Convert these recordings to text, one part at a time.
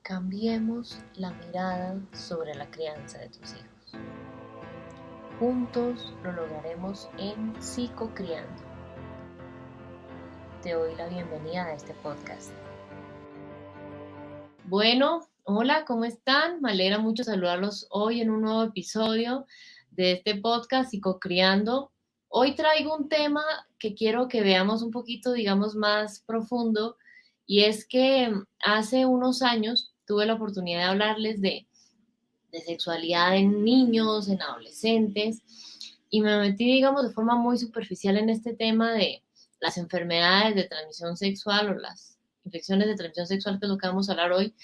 Cambiemos la mirada sobre la crianza de tus hijos. Juntos lo lograremos en Psicocriando. Te doy la bienvenida a este podcast. Bueno, hola, ¿cómo están? Me alegra mucho saludarlos hoy en un nuevo episodio de este podcast Psicocriando. Hoy traigo un tema que quiero que veamos un poquito, digamos, más profundo, y es que hace unos años tuve la oportunidad de hablarles de sexualidad en niños, en adolescentes, y me metí, digamos, de forma muy superficial en este tema de las enfermedades de transmisión sexual o las infecciones de transmisión sexual, que es lo que vamos a hablar hoy,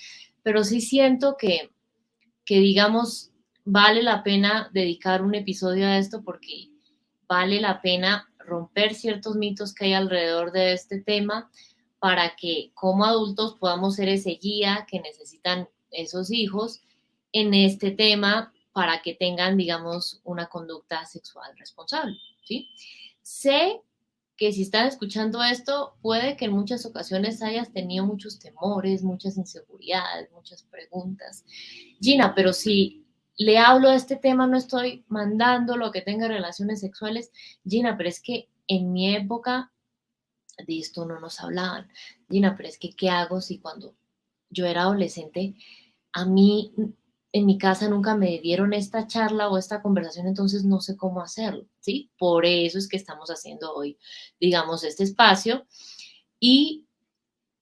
pero sí siento que digamos, vale la pena dedicar un episodio a esto porque vale la pena romper ciertos mitos que hay alrededor de este tema para que como adultos podamos ser ese guía que necesitan esos hijos en este tema para que tengan, digamos, una conducta sexual responsable, ¿sí? Sé que si estás escuchando esto, puede que en muchas ocasiones hayas tenido muchos temores, muchas inseguridades, muchas preguntas. Gina, pero si le hablo de este tema, no estoy mandando lo que tenga relaciones sexuales. Gina, pero es que en mi época de esto no nos hablaban. Gina, pero es que ¿qué hago si cuando yo era adolescente, a mí en mi casa nunca me dieron esta charla o esta conversación, entonces no sé cómo hacerlo, ¿sí? Por eso es que estamos haciendo hoy, digamos, este espacio, y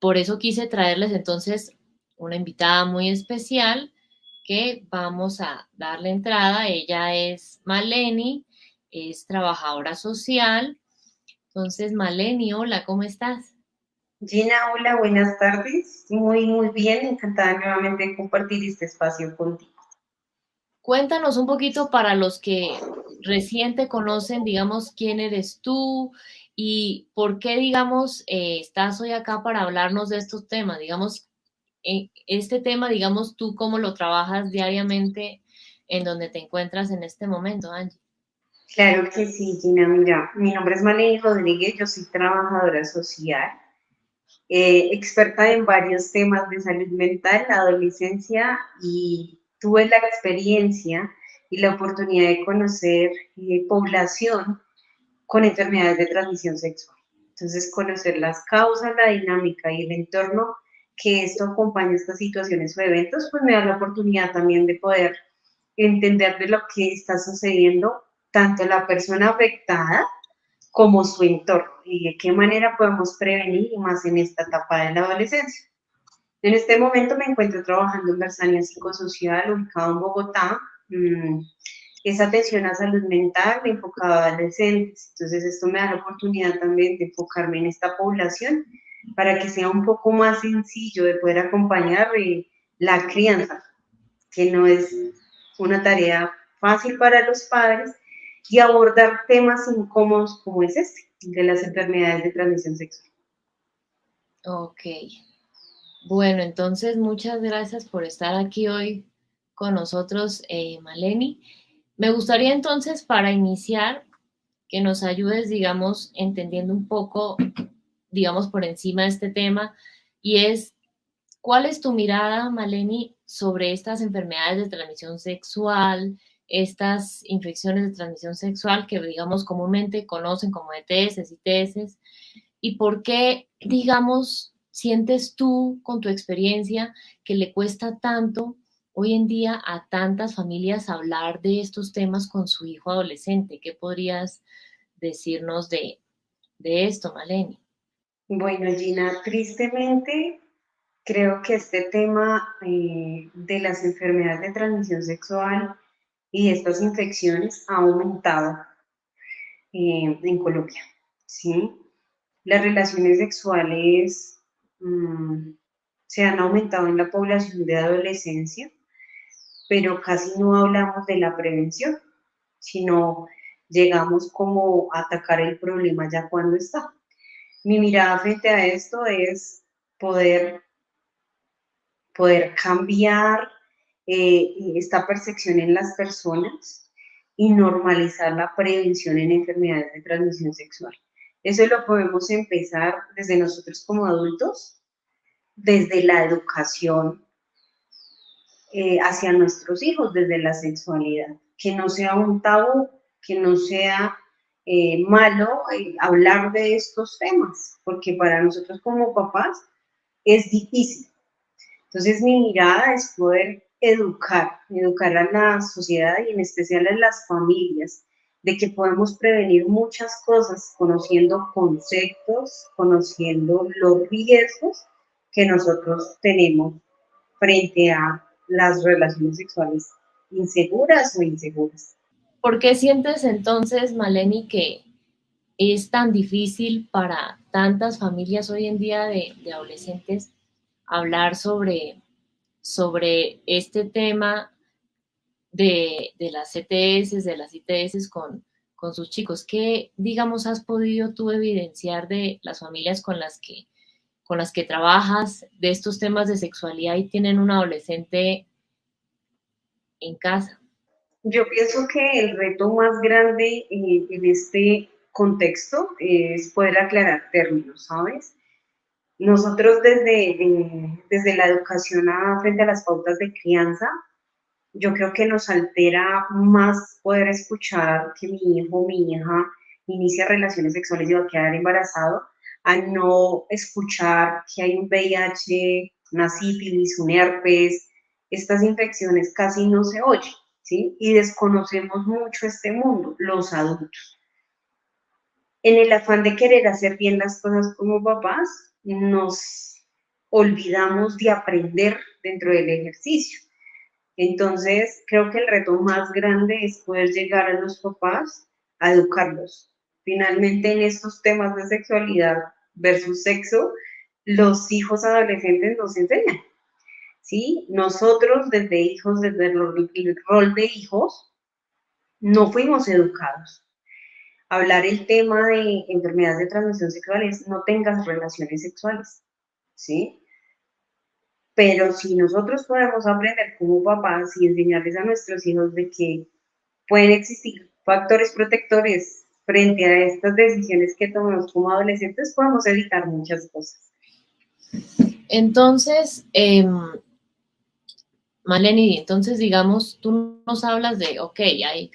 por eso quise traerles entonces una invitada muy especial que vamos a darle entrada. Ella es Maleni, es trabajadora social. Entonces, Maleni, hola, ¿cómo estás? Gina, hola, buenas tardes. Muy bien, encantada nuevamente de compartir este espacio contigo. Cuéntanos un poquito para los que recién te conocen, digamos, quién eres tú y por qué, digamos, estás hoy acá para hablarnos de estos temas. Digamos, este tema, digamos, tú cómo lo trabajas diariamente en donde te encuentras en este momento, Angie. Claro que sí, Gina, mira, mi nombre es Maleni Rodríguez, yo soy trabajadora social, experta en varios temas de salud mental, adolescencia, y tuve la experiencia y la oportunidad de conocer población con enfermedades de transmisión sexual. Entonces, conocer las causas, la dinámica y el entorno que esto acompaña a estas situaciones o eventos, pues me da la oportunidad también de poder entender de lo que está sucediendo tanto la persona afectada como su entorno y de qué manera podemos prevenir y más en esta etapa de la adolescencia. En este momento me encuentro trabajando en Versania Psicosocial, ubicado en Bogotá. Es atención a salud mental enfocada a adolescentes. Entonces, esto me da la oportunidad también de enfocarme en esta población para que sea un poco más sencillo de poder acompañar la crianza, que no es una tarea fácil para los padres, y abordar temas incómodos como es este, de las enfermedades de transmisión sexual. Ok. Bueno, entonces muchas gracias por estar aquí hoy con nosotros, Maleni. Me gustaría entonces, para iniciar, que nos ayudes, digamos, entendiendo un poco, digamos, por encima de este tema, y es, ¿cuál es tu mirada, Maleni, sobre estas enfermedades de transmisión sexual, estas infecciones de transmisión sexual que, digamos, comúnmente conocen como ETS y TS, y por qué, digamos, sientes tú con tu experiencia que le cuesta tanto hoy en día a tantas familias hablar de estos temas con su hijo adolescente? ¿Qué podrías decirnos de esto, Maleni? Bueno, Gina, tristemente creo que este tema de las enfermedades de transmisión sexual y estas infecciones ha aumentado en Colombia, ¿sí? Las relaciones sexuales mmm, se han aumentado en la población de adolescencia, pero casi no hablamos de la prevención, sino llegamos como a atacar el problema ya cuando está. Mi mirada frente a esto es poder, poder cambiar esta percepción en las personas y normalizar la prevención en enfermedades de transmisión sexual. Eso lo podemos empezar desde nosotros como adultos, desde la educación, hacia nuestros hijos desde la sexualidad, que no sea un tabú, que no sea malo hablar de estos temas, porque para nosotros como papás es difícil. Entonces mi mirada es poder educar a la sociedad y en especial a las familias, de que podemos prevenir muchas cosas conociendo conceptos, conociendo los riesgos que nosotros tenemos frente a las relaciones sexuales inseguras o inseguras. ¿Por qué sientes entonces, Maleni, que es tan difícil para tantas familias hoy en día de adolescentes hablar sobre este tema de las CTS, de las ITS con sus chicos? ¿Qué, digamos, has podido tú evidenciar de las familias con las que trabajas de estos temas de sexualidad y tienen un adolescente en casa? Yo pienso que el reto más grande en este contexto es poder aclarar términos, ¿sabes? Nosotros desde la educación frente a las pautas de crianza, yo creo que nos altera más poder escuchar que mi hijo o mi hija inicia relaciones sexuales y va a quedar embarazado, a no escuchar que hay un VIH, una sífilis, un herpes, estas infecciones casi no se oyen, ¿sí? Y desconocemos mucho este mundo, los adultos. En el afán de querer hacer bien las cosas como papás, nos olvidamos de aprender dentro del ejercicio. Entonces, creo que el reto más grande es poder llegar a los papás a educarlos. Finalmente, en estos temas de sexualidad versus sexo, los hijos adolescentes nos enseñan, ¿sí? Nosotros desde hijos, desde el rol de hijos, no fuimos educados. Hablar el tema de enfermedades de transmisión sexual es no tengas relaciones sexuales, ¿sí? Pero si nosotros podemos aprender como papás y enseñarles a nuestros hijos de que pueden existir factores protectores frente a estas decisiones que tomamos como adolescentes, podemos evitar muchas cosas. Entonces, Maleni, entonces digamos, tú nos hablas de, ok, hay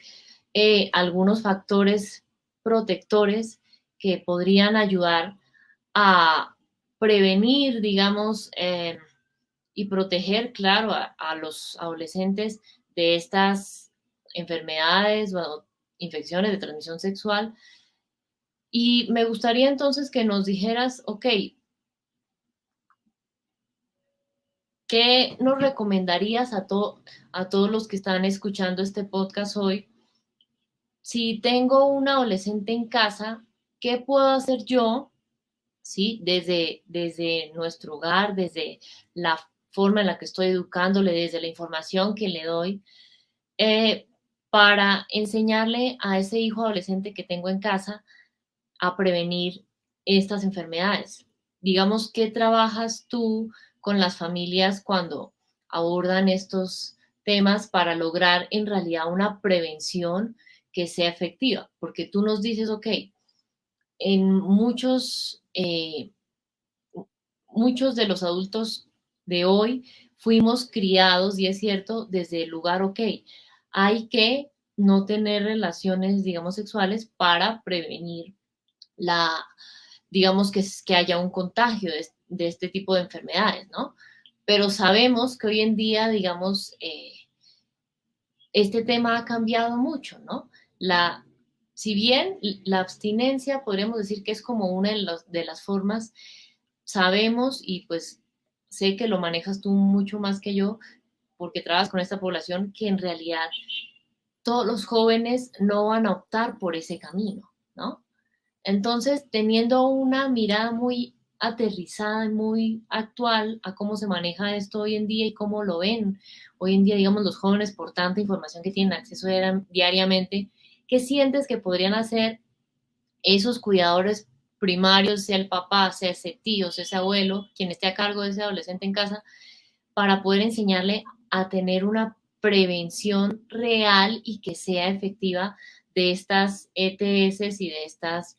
algunos factores protectores que podrían ayudar a prevenir, digamos, y proteger, claro, a los adolescentes de estas enfermedades o infecciones de transmisión sexual. Y me gustaría entonces que nos dijeras, ok, ¿qué nos recomendarías a todos los que están escuchando este podcast hoy? Si tengo un adolescente en casa, ¿qué puedo hacer yo? ¿Sí? Desde nuestro hogar, desde la forma en la que estoy educándole, desde la información que le doy, eh, para enseñarle a ese hijo adolescente que tengo en casa a prevenir estas enfermedades. Digamos, ¿qué trabajas tú con las familias cuando abordan estos temas para lograr en realidad una prevención que sea efectiva? Porque tú nos dices, ok, en muchos de los adultos de hoy fuimos criados, y es cierto, desde el lugar, ok, hay que no tener relaciones, digamos, sexuales para prevenir la, digamos, que haya un contagio de este tipo de enfermedades, ¿no? Pero sabemos que hoy en día, digamos, este tema ha cambiado mucho, ¿no? Si bien la abstinencia podríamos decir que es como una de las formas, sabemos y pues sé que lo manejas tú mucho más que yo porque trabajas con esta población, que en realidad todos los jóvenes no van a optar por ese camino, ¿no? Entonces, teniendo una mirada muy aterrizada y muy actual a cómo se maneja esto hoy en día y cómo lo ven hoy en día, digamos, los jóvenes por tanta información que tienen acceso diariamente, ¿qué sientes que podrían hacer esos cuidadores primarios, sea el papá, sea ese tío, sea ese abuelo, quien esté a cargo de ese adolescente en casa, para poder enseñarle a tener una prevención real y que sea efectiva de estas ETS y de estas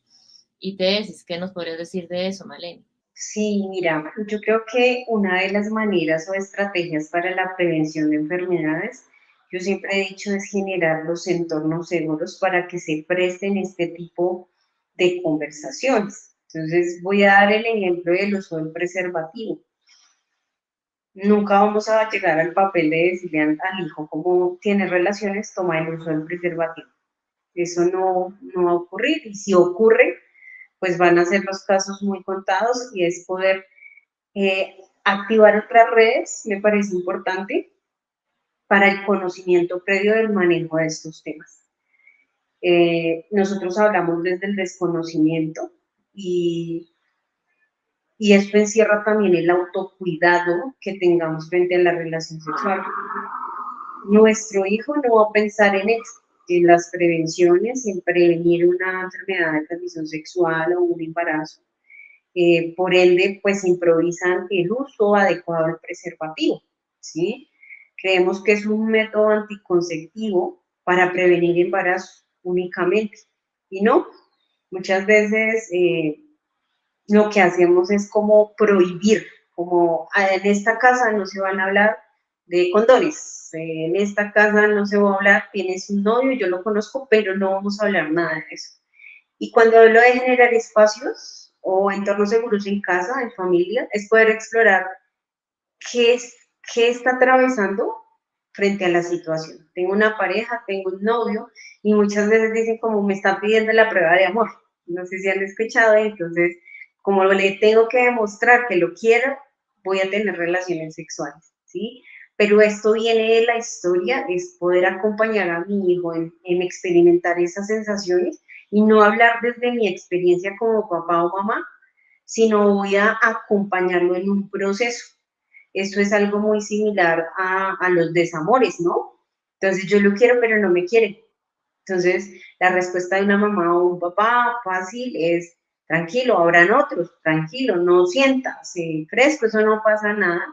ITS? ¿Qué nos podrías decir de eso, Maleni? Sí, mira, yo creo que una de las maneras o estrategias para la prevención de enfermedades, yo siempre he dicho, es generar los entornos seguros para que se presten este tipo de conversaciones. Entonces, voy a dar el ejemplo del uso del preservativo. Nunca vamos a llegar al papel de decirle al hijo cómo tiene relaciones, toma el uso del preservativo. Eso no va a ocurrir y si ocurre, pues van a ser los casos muy contados y es poder activar otras redes, me parece importante, para el conocimiento previo del manejo de estos temas. Nosotros hablamos desde el desconocimiento y, y esto encierra también el autocuidado que tengamos frente a la relación sexual. Nuestro hijo no va a pensar en esto, en las prevenciones, en prevenir una enfermedad de transmisión sexual o un embarazo. Por ende, pues improvisan el uso adecuado del preservativo, ¿sí? Creemos que es un método anticonceptivo para prevenir embarazo únicamente. Y no, muchas veces lo que hacemos es como prohibir, como en esta casa no se van a hablar de condones, en esta casa no se va a hablar, tienes un novio, yo lo conozco, pero no vamos a hablar nada de eso. Y cuando hablo de generar espacios o entornos seguros en casa, en familia, es poder explorar qué, es, qué está atravesando frente a la situación. Tengo una pareja, tengo un novio y muchas veces dicen como me está pidiendo la prueba de amor. No sé si han escuchado, entonces como le tengo que demostrar que lo quiero, voy a tener relaciones sexuales, ¿sí? Pero esto viene de la historia, es poder acompañar a mi hijo en experimentar esas sensaciones y no hablar desde mi experiencia como papá o mamá, sino voy a acompañarlo en un proceso. Esto es algo muy similar a los desamores, ¿no? Entonces yo lo quiero, pero no me quiere. Entonces la respuesta de una mamá o un papá fácil es, tranquilo, habrán otros, tranquilo, no sientas, fresco, eso no pasa nada.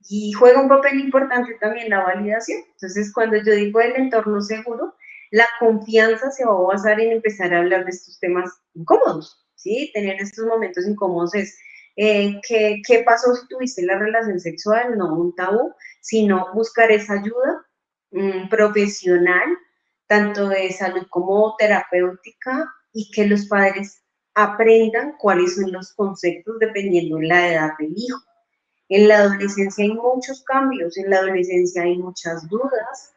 Y juega un papel importante también la validación. Entonces cuando yo digo el entorno seguro, la confianza se va a basar en empezar a hablar de estos temas incómodos, ¿sí? Tener estos momentos incómodos es, ¿qué pasó si tuviste la relación sexual? No un tabú, sino buscar esa ayuda profesional, tanto de salud como terapéutica, y que los padres aprendan cuáles son los conceptos dependiendo de la edad del hijo. En la adolescencia hay muchos cambios, en la adolescencia hay muchas dudas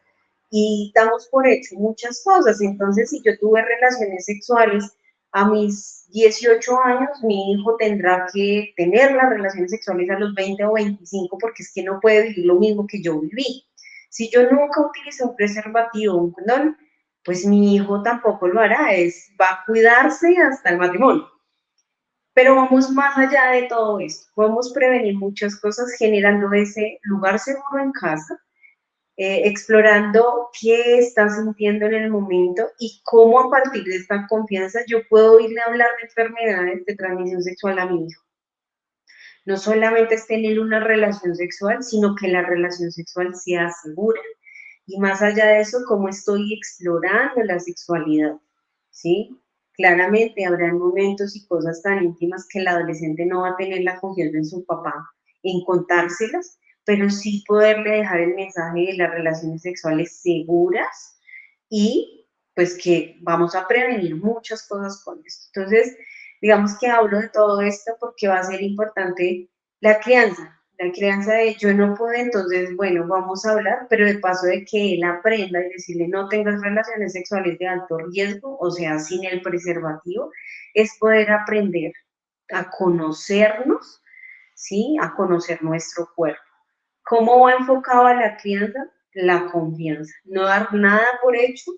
y damos por hecho muchas cosas. Entonces, si yo tuve relaciones sexuales a mis 18 años, mi hijo tendrá que tener las relaciones sexuales a los 20 o 25 porque es que no puede vivir lo mismo que yo viví. Si yo nunca utilicé un preservativo o un condón, pues mi hijo tampoco lo hará, va a cuidarse hasta el matrimonio. Pero vamos más allá de todo esto, podemos prevenir muchas cosas generando ese lugar seguro en casa, explorando qué está sintiendo en el momento y cómo a partir de esta confianza yo puedo irle a hablar de enfermedades de transmisión sexual a mi hijo. No solamente es tener una relación sexual, sino que la relación sexual sea segura. Y más allá de eso, cómo estoy explorando la sexualidad, ¿sí? Claramente habrá momentos y cosas tan íntimas que el adolescente no va a tener la confianza en su papá en contárselas, pero sí poderle dejar el mensaje de las relaciones sexuales seguras y pues que vamos a prevenir muchas cosas con esto. Entonces, digamos que hablo de todo esto porque va a ser importante la crianza de yo no puedo, entonces, bueno, vamos a hablar, pero de paso de que él aprenda y decirle no tengas relaciones sexuales de alto riesgo, o sea, sin el preservativo, es poder aprender a conocernos, ¿sí? A conocer nuestro cuerpo. ¿Cómo va enfocado a la crianza? La confianza. No dar nada por hecho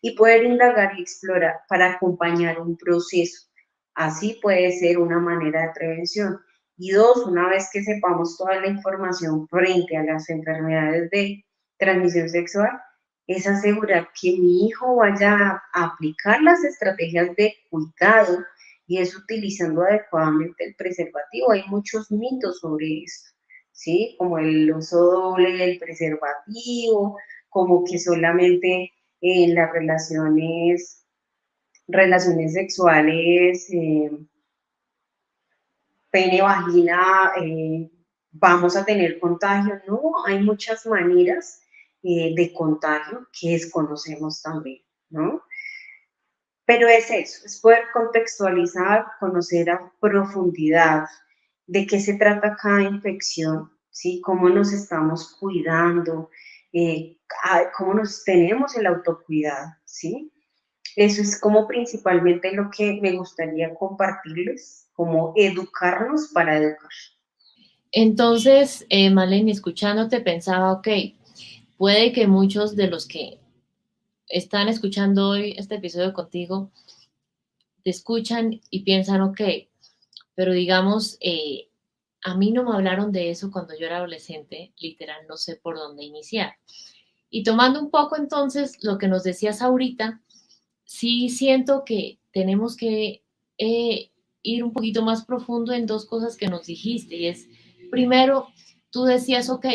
y poder indagar y explorar para acompañar un proceso. Así puede ser una manera de prevención. Y dos, una vez que sepamos toda la información frente a las enfermedades de transmisión sexual, es asegurar que mi hijo vaya a aplicar las estrategias de cuidado y es utilizando adecuadamente el preservativo. Hay muchos mitos sobre esto, ¿sí? Como el uso doble del preservativo, como que solamente en las relaciones sexuales pene, vagina, vamos a tener contagio. No, hay muchas maneras de contagio que desconocemos también, ¿no? Pero es eso, es poder contextualizar, conocer a profundidad de qué se trata cada infección, ¿sí? Cómo nos estamos cuidando, cómo nos tenemos el autocuidado, ¿sí? Eso es como principalmente lo que me gustaría compartirles, como educarnos para educar. Entonces, Maleni, escuchándote, pensaba, ok, puede que muchos de los que están escuchando hoy este episodio contigo te escuchan y piensan, ok, pero digamos, a mí no me hablaron de eso cuando yo era adolescente, literal, no sé por dónde iniciar. Y tomando un poco entonces lo que nos decías ahorita, sí siento que tenemos que eh, ir un poquito más profundo en dos cosas que nos dijiste. Y es, primero, tú decías, ok,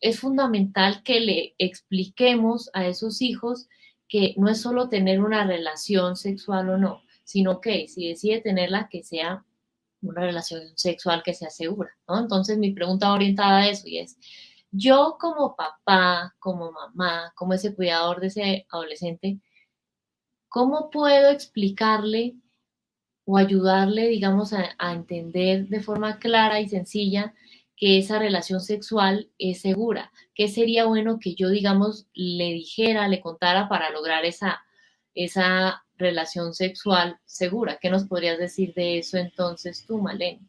es fundamental que le expliquemos a esos hijos que no es solo tener una relación sexual o no, sino que si decide tenerla, que sea una relación sexual que sea segura, ¿no? Entonces mi pregunta va orientada a eso y es, yo como papá, como mamá, como ese cuidador de ese adolescente, ¿cómo puedo explicarle o ayudarle, digamos, a entender de forma clara y sencilla que esa relación sexual es segura? ¿Qué sería bueno que yo, digamos, le dijera, le contara para lograr esa relación sexual segura? ¿Qué nos podrías decir de eso entonces tú, Malene?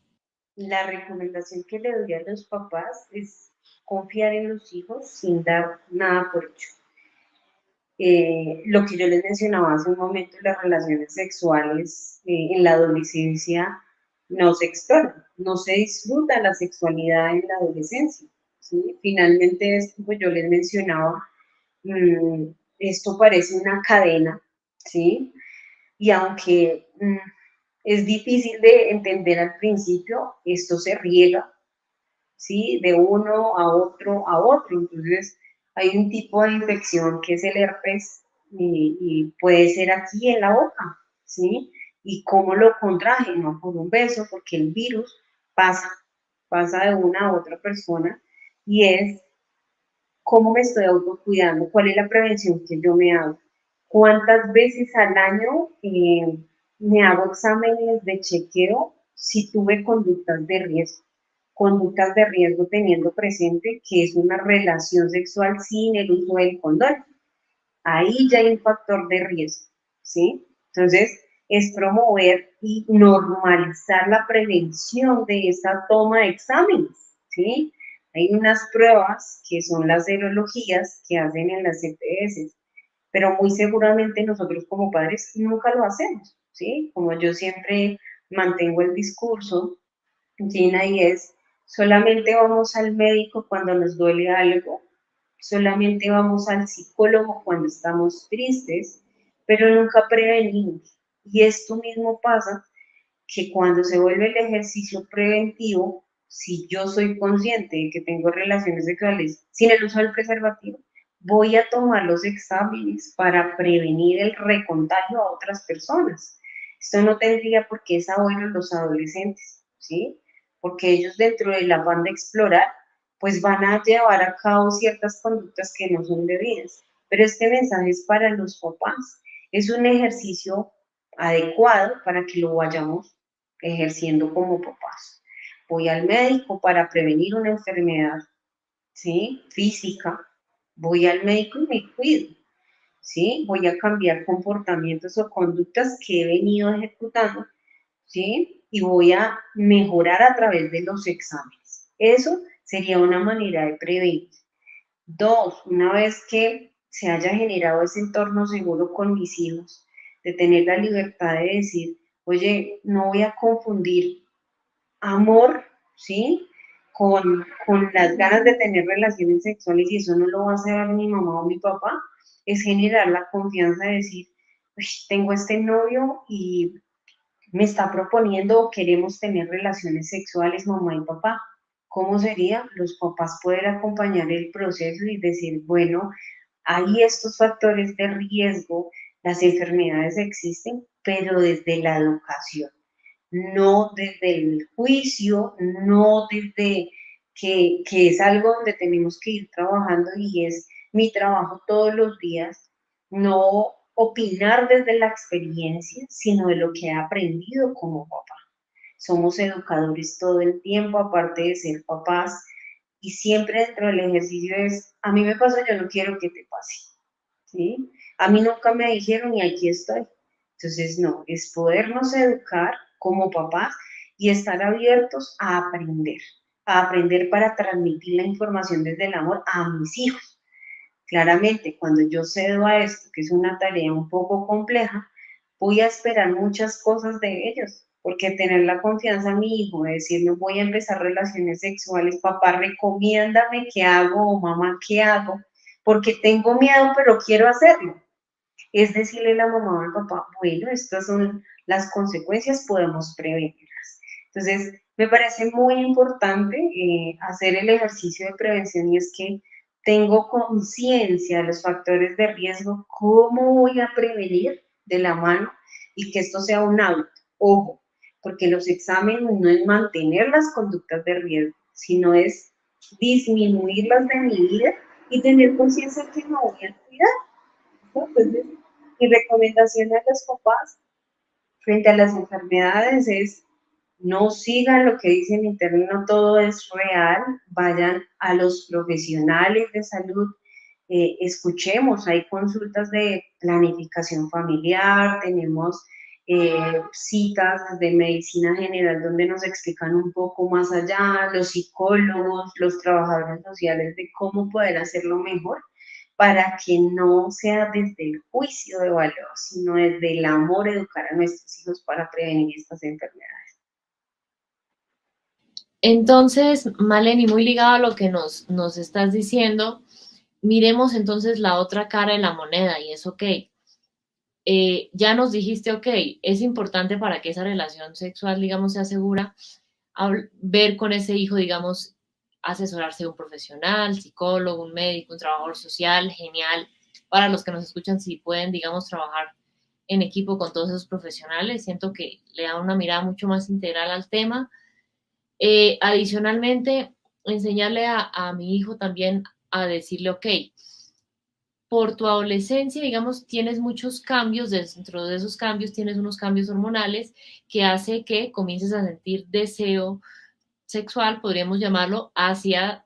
La recomendación que le doy a los papás es confiar en los hijos sin dar nada por hecho. Lo que yo les mencionaba hace un momento, las relaciones sexuales en la adolescencia no se exploran, no se disfruta la sexualidad en la adolescencia. ¿Sí? Finalmente, es como yo les mencionaba, mmm, esto parece una cadena, ¿sí? Y aunque es difícil de entender al principio, esto se riega, ¿sí? De uno a otro a otro. Entonces, hay un tipo de infección que es el herpes y puede ser aquí en la boca, ¿sí? Y cómo lo contraje, no por un beso, porque el virus pasa, pasa de una a otra persona y es cómo me estoy autocuidando, cuál es la prevención que yo me hago, cuántas veces al año me hago exámenes de chequeo si tuve conductas de riesgo teniendo presente que es una relación sexual sin el uso del condón. Ahí ya hay un factor de riesgo, ¿sí? Entonces, es promover y normalizar la prevención de esa toma de exámenes, ¿sí? Hay unas pruebas que son las serologías que hacen en las EPS, pero muy seguramente nosotros como padres nunca lo hacemos, ¿sí? Como yo siempre mantengo el discurso, Gina, y es, solamente vamos al médico cuando nos duele algo, solamente vamos al psicólogo cuando estamos tristes, pero nunca prevenimos. Y esto mismo pasa que cuando se vuelve el ejercicio preventivo, si yo soy consciente de que tengo relaciones sexuales sin el uso del preservativo, voy a tomar los exámenes para prevenir el recontagio a otras personas. Esto no tendría por qué ser bueno en los adolescentes, ¿sí? Porque ellos dentro del afán de explorar, pues van a llevar a cabo ciertas conductas que no son debidas. Pero este mensaje es para los papás. Es un ejercicio adecuado para que lo vayamos ejerciendo como papás. Voy al médico para prevenir una enfermedad, ¿sí? Física. Voy al médico y me cuido, ¿sí? Voy a cambiar comportamientos o conductas que he venido ejecutando, ¿sí? Y voy a mejorar a través de los exámenes. Eso sería una manera de prevenir. Dos, una vez que se haya generado ese entorno seguro con mis hijos, de tener la libertad de decir, oye, no voy a confundir amor, ¿sí? Con las ganas de tener relaciones sexuales y eso no lo va a hacer mi mamá o mi papá, es generar la confianza de decir, tengo este novio y me está proponiendo o queremos tener relaciones sexuales, mamá y papá. ¿Cómo sería los papás poder acompañar el proceso y decir, bueno, hay estos factores de riesgo, las enfermedades existen, pero desde la educación? no desde el juicio, no desde que es algo donde tenemos que ir trabajando y es mi trabajo todos los días, no opinar desde la experiencia, sino de lo que he aprendido como papá. Somos educadores todo el tiempo, aparte de ser papás, y siempre dentro del ejercicio es, a mí me pasó, yo no quiero que te pase, ¿sí? A mí nunca me dijeron y aquí estoy. Entonces, no, es podernos educar como papás y estar abiertos a aprender para transmitir la información desde el amor a mis hijos. Claramente, cuando yo cedo a esto, que es una tarea un poco compleja, voy a esperar muchas cosas de ellos, porque tener la confianza a mi hijo, de decirle voy a empezar relaciones sexuales, papá, recomiéndame qué hago o mamá, qué hago, porque tengo miedo, pero quiero hacerlo. Es decirle a la mamá o al papá, bueno, estas son las consecuencias, podemos prevenirlas. Entonces, me parece muy importante hacer el ejercicio de prevención y es que tengo conciencia de los factores de riesgo, cómo voy a prevenir de la mano y que esto sea un hábito. Ojo, porque los exámenes no es mantener las conductas de riesgo, sino es disminuirlas de mi vida y tener conciencia que me voy a cuidar. Entonces, mi recomendación a los papás frente a las enfermedades es no sigan lo que dice en internet, no todo es real, vayan a los profesionales de salud, escuchemos, hay consultas de planificación familiar, tenemos citas de medicina general donde nos explican un poco más allá, los psicólogos, los trabajadores sociales de cómo poder hacerlo mejor para que no sea desde el juicio de valor, sino desde el amor educar a nuestros hijos para prevenir estas enfermedades. Entonces, Maleni, muy ligado a lo que nos estás diciendo, miremos entonces la otra cara de la moneda y es, ok, ya nos dijiste, ok, es importante para que esa relación sexual, digamos, sea segura, ver con ese hijo, digamos, asesorarse de un profesional, psicólogo, un médico, un trabajador social, genial. Para los que nos escuchan, si pueden, digamos, trabajar en equipo con todos esos profesionales, siento que le da una mirada mucho más integral al tema. Adicionalmente, enseñarle a mi hijo también a decirle, ok, por tu adolescencia, digamos, tienes muchos cambios, dentro de esos cambios tienes unos cambios hormonales que hace que comiences a sentir deseo sexual, podríamos llamarlo, hacia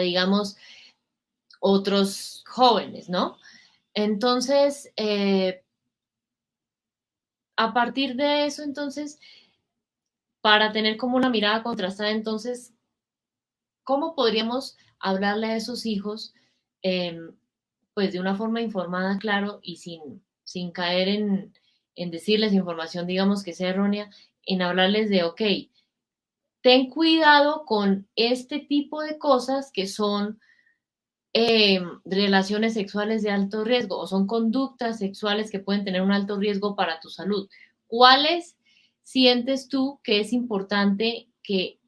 digamos, otros jóvenes, ¿no? Entonces, a partir de eso, entonces, para tener como una mirada contrastada, entonces, ¿cómo podríamos hablarle a esos hijos, eh, pues de una forma informada, claro, y sin caer en decirles información, digamos, que sea errónea, en hablarles de, ok, ten cuidado con este tipo de cosas que son relaciones sexuales de alto riesgo o son conductas sexuales que pueden tener un alto riesgo para tu salud. ¿Cuáles sientes tú que es importante que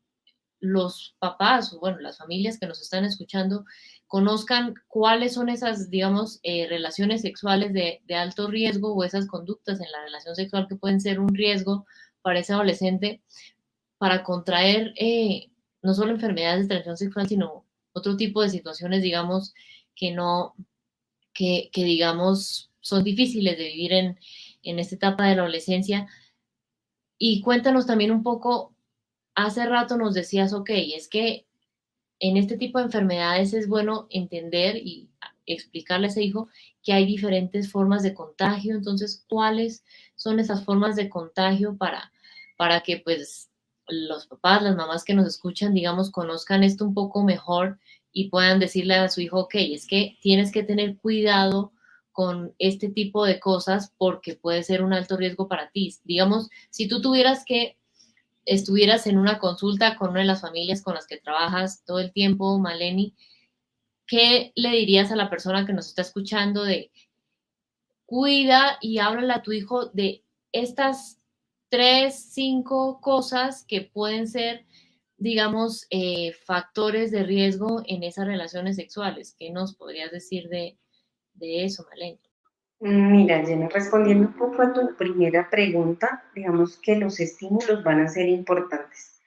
los papás o bueno, las familias que nos están escuchando conozcan cuáles son esas, digamos, relaciones sexuales de alto riesgo o esas conductas en la relación sexual que pueden ser un riesgo para ese adolescente para contraer no solo enfermedades de transmisión sexual, sino otro tipo de situaciones, digamos, que no, digamos, son difíciles de vivir en esta etapa de la adolescencia. Y cuéntanos también un poco, hace rato nos decías, ok, es que en este tipo de enfermedades es bueno entender y explicarle a ese hijo que hay diferentes formas de contagio, entonces, ¿cuáles son esas formas de contagio para que pues los papás, las mamás que nos escuchan, digamos, conozcan esto un poco mejor y puedan decirle a su hijo, ok, es que tienes que tener cuidado con este tipo de cosas porque puede ser un alto riesgo para ti. Digamos, si tú tuvieras que estuvieras en una consulta con una de las familias con las que trabajas todo el tiempo, Maleni, ¿qué le dirías a la persona que nos está escuchando de cuida y háblale a tu hijo de estas 3, 5 cosas que pueden ser, digamos, factores de riesgo en esas relaciones sexuales? ¿Qué nos podrías decir de eso, Maleni? Mira, Jenny, respondiendo un poco a tu primera pregunta, digamos que los estímulos van a ser importantes.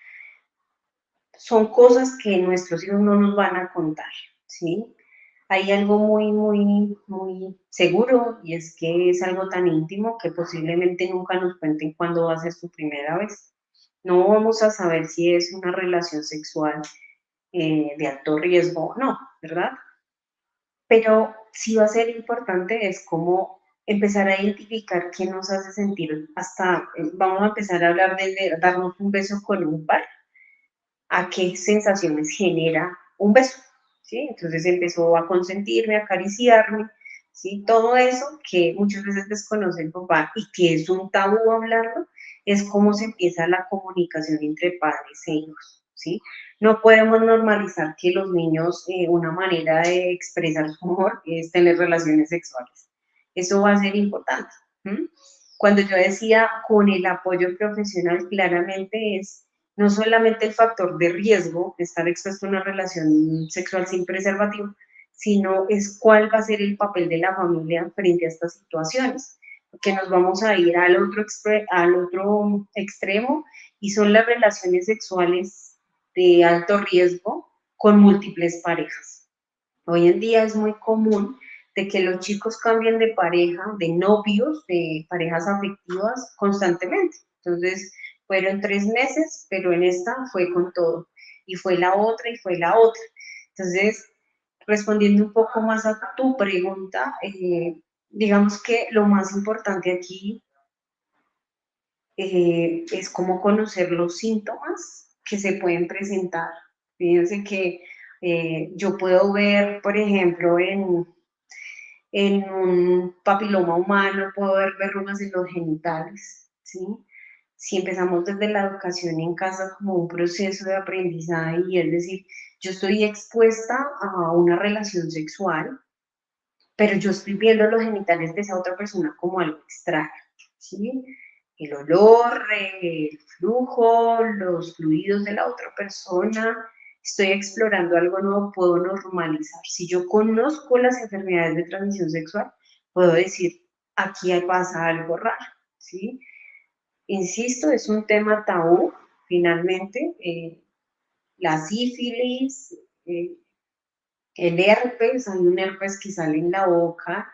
Son cosas que nuestros hijos no nos van a contar, ¿sí? Hay algo muy seguro y es que es algo tan íntimo que posiblemente nunca nos cuenten cuándo va a ser su primera vez. No vamos a saber si es una relación sexual de alto riesgo o no, ¿verdad? Pero sí va a ser importante es cómo empezar a identificar qué nos hace sentir hasta, vamos a empezar a hablar de darnos un beso con un par, a qué sensaciones genera un beso, ¿sí? Entonces empezó a consentirme, a acariciarme, ¿sí? Todo eso que muchas veces desconoce el papá y que es un tabú hablarlo, es cómo se empieza la comunicación entre padres e hijos, ¿sí? No podemos normalizar que los niños, una manera de expresar su amor es tener relaciones sexuales. Eso va a ser importante. ¿M? Cuando yo decía con el apoyo profesional, claramente es no solamente el factor de riesgo de estar expuesto a una relación sexual sin preservativo, sino es cuál va a ser el papel de la familia frente a estas situaciones, porque nos vamos a ir al otro extremo y son las relaciones sexuales de alto riesgo con múltiples parejas. Hoy en día es muy común de que los chicos cambien de pareja, de novios, de parejas afectivas constantemente. Entonces, fueron 3 meses, pero en esta fue con todo. Y fue la otra y fue la otra. Entonces, respondiendo un poco más a tu pregunta, digamos que lo más importante aquí es cómo conocer los síntomas que se pueden presentar. Fíjense que yo puedo ver, por ejemplo, en un papiloma humano, puedo ver verrugas en los genitales, ¿sí? Si empezamos desde la educación en casa como un proceso de aprendizaje, y es decir, yo estoy expuesta a una relación sexual, pero yo estoy viendo los genitales de esa otra persona como algo extraño, ¿sí? El olor, el flujo, los fluidos de la otra persona, estoy explorando algo nuevo, puedo normalizar. Si yo conozco las enfermedades de transmisión sexual, puedo decir, aquí pasa algo raro, ¿sí? Insisto, es un tema tabú, finalmente, la sífilis, eh, el herpes, hay un herpes que sale en la boca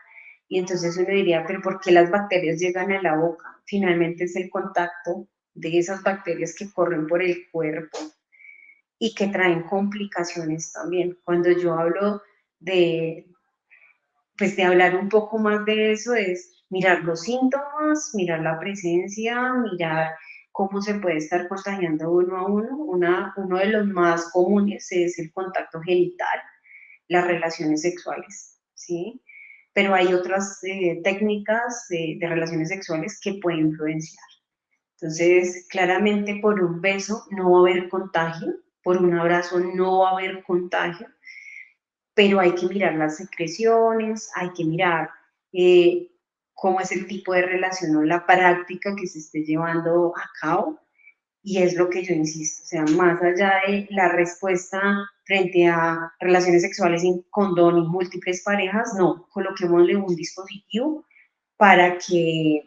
y entonces uno diría, pero ¿por qué las bacterias llegan a la boca? Finalmente es el contacto de esas bacterias que corren por el cuerpo y que traen complicaciones también. Cuando yo hablo de, pues de hablar un poco más de eso, es mirar los síntomas, mirar la presencia, mirar cómo se puede estar contagiando uno a uno. Uno de los más comunes es el contacto genital, las relaciones sexuales, ¿sí? Pero hay otras técnicas de relaciones sexuales que pueden influenciar. Entonces, claramente por un beso no va a haber contagio, por un abrazo no va a haber contagio, pero hay que mirar las secreciones, hay que mirar eh, cómo es el tipo de relación o la práctica que se esté llevando a cabo. Y es lo que yo insisto, o sea, más allá de la respuesta frente a relaciones sexuales sin condón y múltiples parejas, no, coloquémosle un dispositivo para que,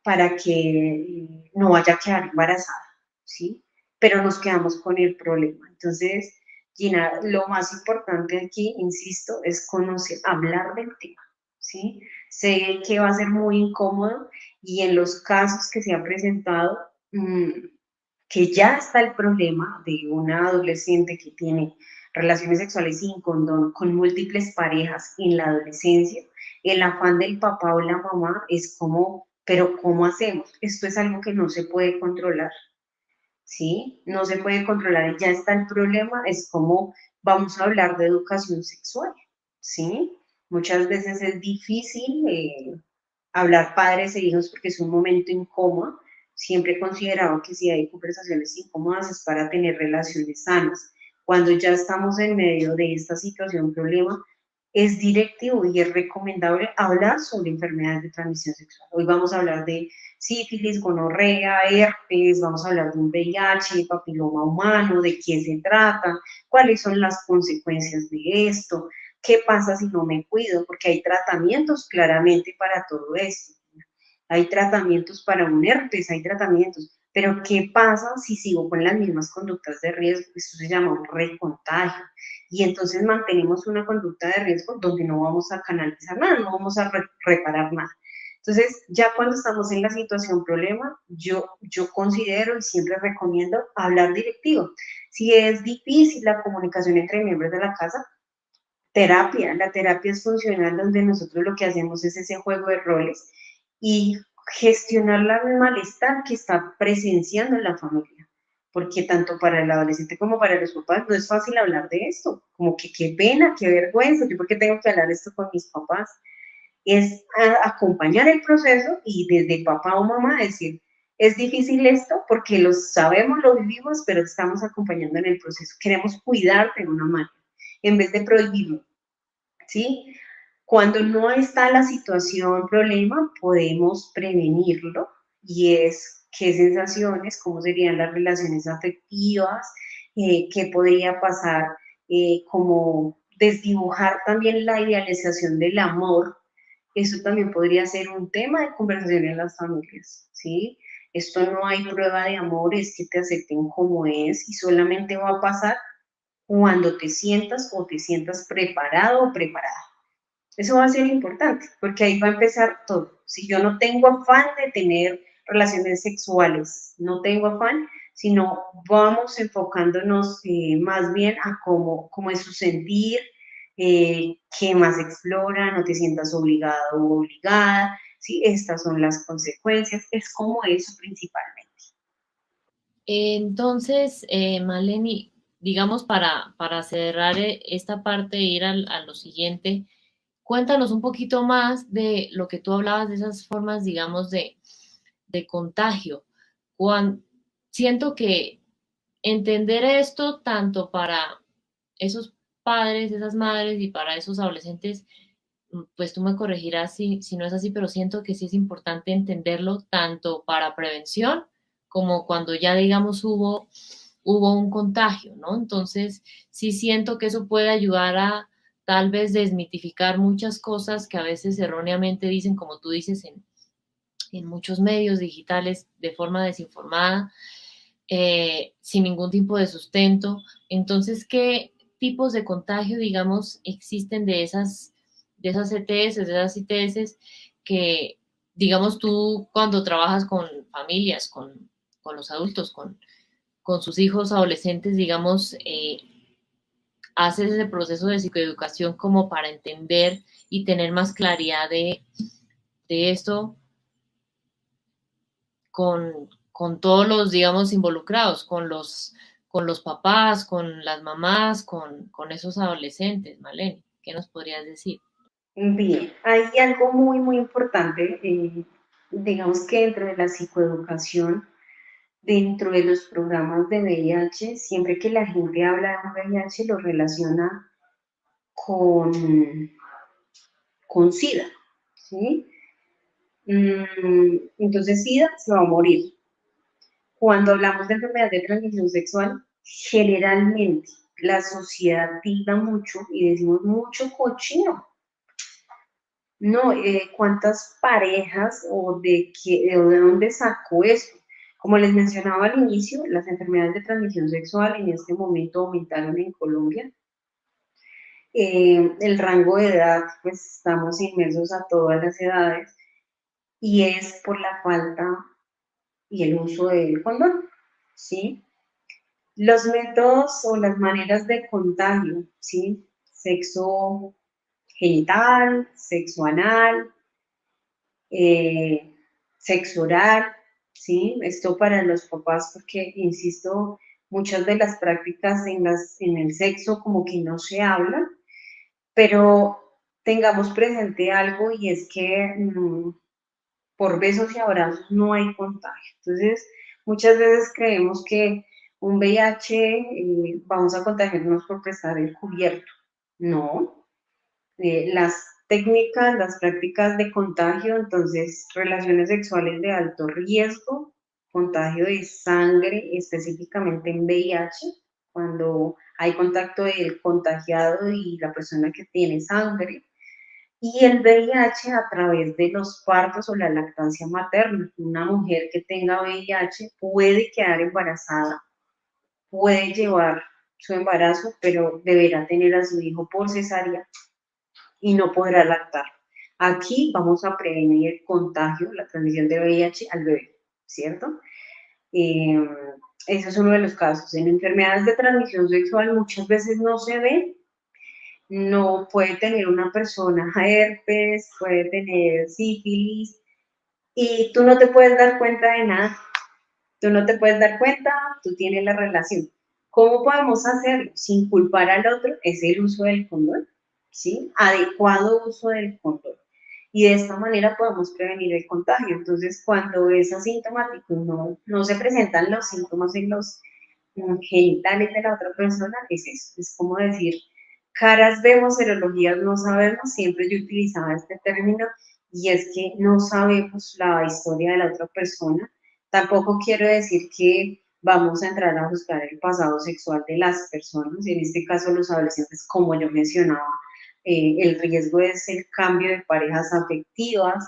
para que no vaya a quedar embarazada, ¿sí? Pero nos quedamos con el problema. Entonces, Gina, lo más importante aquí, insisto, es conocer, hablar del tema, ¿sí? Sé que va a ser muy incómodo y en los casos que se han presentado, que ya está el problema de una adolescente que tiene relaciones sexuales sin condón con múltiples parejas en la adolescencia, el afán del papá o la mamá es como, pero ¿cómo hacemos? Esto es algo que no se puede controlar, ¿sí? No se puede controlar y ya está el problema, es como vamos a hablar de educación sexual, ¿sí? Muchas veces es difícil hablar padres e hijos porque es un momento incómodo. Siempre he considerado que si hay conversaciones incómodas es para tener relaciones sanas. Cuando ya estamos en medio de esta situación, problema, es directivo y es recomendable hablar sobre enfermedades de transmisión sexual. Hoy vamos a hablar de sífilis, gonorrea, herpes, vamos a hablar de un VIH, papiloma humano, de qué se trata, cuáles son las consecuencias de esto, ¿qué pasa si no me cuido? Porque hay tratamientos claramente para todo esto. Hay tratamientos para un herpes, hay tratamientos. Pero ¿qué pasa si sigo con las mismas conductas de riesgo? Eso se llama un recontagio. Y entonces mantenemos una conducta de riesgo donde no vamos a canalizar nada, no vamos a reparar nada. Entonces, ya cuando estamos en la situación problema, yo considero y siempre recomiendo hablar directivo. Si es difícil la comunicación entre miembros de la casa, terapia. La terapia es funcional donde nosotros lo que hacemos es ese juego de roles y gestionar el malestar que está presenciando en la familia. Porque tanto para el adolescente como para los papás no es fácil hablar de esto. Como que qué pena, qué vergüenza, yo por qué tengo que hablar esto con mis papás. Es acompañar el proceso y desde papá o mamá decir, es difícil esto porque lo sabemos, lo vivimos, pero estamos acompañando en el proceso. Queremos cuidar de una manera en vez de prohibirlo, ¿sí? Cuando no está la situación problema, podemos prevenirlo y es qué sensaciones, cómo serían las relaciones afectivas, qué podría pasar, como desdibujar también la idealización del amor. Eso también podría ser un tema de conversación en las familias, ¿sí? Esto no hay prueba de amor, es que te acepten como es y solamente va a pasar cuando te sientas o te sientas preparado o preparada. Eso va a ser importante, porque ahí va a empezar todo. Si yo no tengo afán de tener relaciones sexuales, no tengo afán, sino vamos enfocándonos más bien a cómo es su sentir, qué más explora, no te sientas obligado o obligada, ¿sí? Estas son las consecuencias, es como eso principalmente. Entonces, Maleni, digamos para cerrar esta parte e ir a lo siguiente, cuéntanos un poquito más de lo que tú hablabas de esas formas, digamos, de contagio. Cuando, siento que entender esto tanto para esos padres, esas madres y para esos adolescentes, pues tú me corregirás si no es así, pero siento que sí es importante entenderlo tanto para prevención como cuando ya, digamos, hubo un contagio, ¿no? Entonces, sí siento que eso puede ayudar a tal vez desmitificar muchas cosas que a veces erróneamente dicen, como tú dices, en muchos medios digitales de forma desinformada, sin ningún tipo de sustento. Entonces, ¿qué tipos de contagio, digamos, existen de esas ETS, de esas ITS que, digamos, tú cuando trabajas con familias, con los adultos, con sus hijos adolescentes, digamos, haces ese proceso de psicoeducación como para entender y tener más claridad de esto con todos los, digamos, involucrados, con los papás, con las mamás, con esos adolescentes, Maleni. ¿Qué nos podrías decir? Bien, hay algo muy importante, digamos que dentro de la psicoeducación, dentro de los programas de VIH, siempre que la gente habla de un VIH lo relaciona con, con SIDA, ¿sí? Entonces SIDA se va a morir. Cuando hablamos de enfermedad de transmisión sexual, generalmente la sociedad tilda mucho y decimos mucho cochino. No, ¿cuántas parejas o de dónde sacó esto? Como les mencionaba al inicio, las enfermedades de transmisión sexual en este momento aumentaron en Colombia. El rango de edad, pues estamos inmersos a todas las edades y es por la falta y el uso del condón, ¿sí? Los métodos o las maneras de contagio, ¿sí? Sexo genital, sexo anal, eh, sexo oral, ¿sí? Esto para los papás porque, insisto, muchas de las prácticas en el sexo como que no se hablan, pero tengamos presente algo y es que por besos y abrazos no hay contagio. Entonces, muchas veces creemos que un VIH vamos a contagiarnos por prestar el cubierto. No, las técnicas, las prácticas de contagio, entonces relaciones sexuales de alto riesgo, contagio de sangre, específicamente en VIH, cuando hay contacto del contagiado y la persona que tiene sangre, y el VIH a través de los partos o la lactancia materna. Una mujer que tenga VIH puede quedar embarazada, puede llevar su embarazo, pero deberá tener a su hijo por cesárea y no podrá lactar. Aquí vamos a prevenir el contagio, la transmisión de VIH al bebé, ¿cierto? Eh, Ese es uno de los casos. En enfermedades de transmisión sexual muchas veces no se ve, no puede tener una persona herpes, puede tener sífilis, y tú no te puedes dar cuenta de nada. Tú no te puedes dar cuenta, tú tienes la relación. ¿Cómo podemos hacerlo sin culpar al otro? Es el uso del condón, ¿sí? Adecuado uso del condón. Y de esta manera podemos prevenir el contagio. Entonces, cuando es asintomático, no se presentan los síntomas en los genitales de la otra persona, es eso. Es como decir, caras vemos, serologías no sabemos. Siempre yo utilizaba este término, y es que no sabemos la historia de la otra persona. Tampoco quiero decir que vamos a entrar a juzgar el pasado sexual de las personas, en este caso los adolescentes, como yo mencionaba, el riesgo es el cambio de parejas afectivas,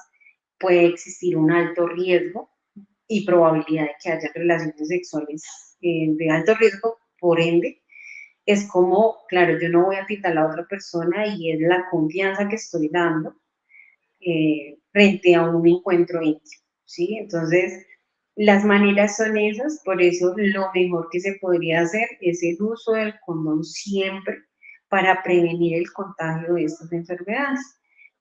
puede existir un alto riesgo y probabilidad de que haya relaciones sexuales de alto riesgo, por ende, es como, claro, yo no voy a quitar a la otra persona y es la confianza que estoy dando frente a un encuentro íntimo, ¿sí? Entonces, las maneras son esas, por eso lo mejor que se podría hacer es el uso del condón siempre para prevenir el contagio de estas enfermedades.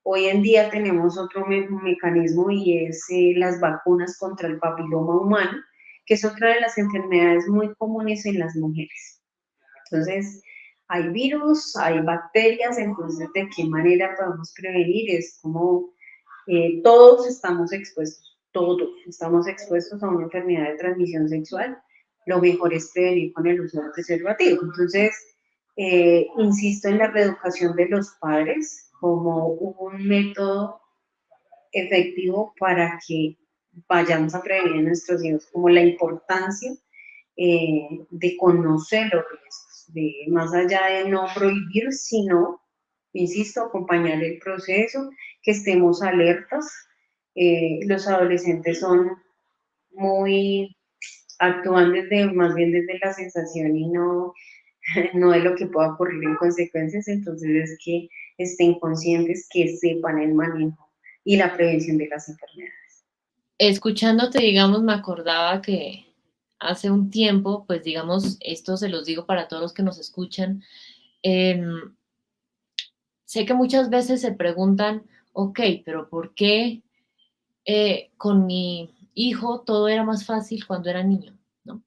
Hoy en día tenemos otro mecanismo, y es las vacunas contra el papiloma humano, que es otra de las enfermedades muy comunes en las mujeres. Entonces, hay virus, hay bacterias, entonces, ¿de qué manera podemos prevenir? Es como todos estamos expuestos a una enfermedad de transmisión sexual. Lo mejor es prevenir con el uso del preservativo. Entonces, insisto en la reeducación de los padres como un método efectivo para que vayamos a prevenir a nuestros hijos, como la importancia de conocer los riesgos, de más allá de no prohibir, sino, insisto, acompañar el proceso, que estemos alertas. Los adolescentes son muy, actúan desde, más bien desde la sensación y no, no de lo que pueda ocurrir en consecuencias, entonces es que estén conscientes, que sepan el manejo y la prevención de las enfermedades. Escuchándote, digamos, me acordaba que hace un tiempo, pues digamos, esto se los digo para todos los que nos escuchan, eh, sé que muchas veces se preguntan, ok, pero ¿por qué con mi hijo todo era más fácil cuando era niño? ¿No?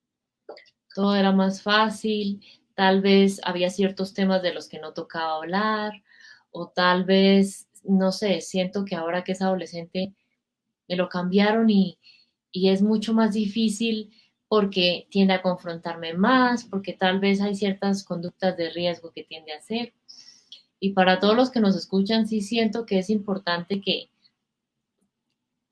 Todo era más fácil, tal vez había ciertos temas de los que no tocaba hablar, o tal vez, no sé, siento que ahora que es adolescente me lo cambiaron y es mucho más difícil porque tiende a confrontarme más, porque tal vez hay ciertas conductas de riesgo que tiende a hacer. Y para todos los que nos escuchan, sí siento que es importante que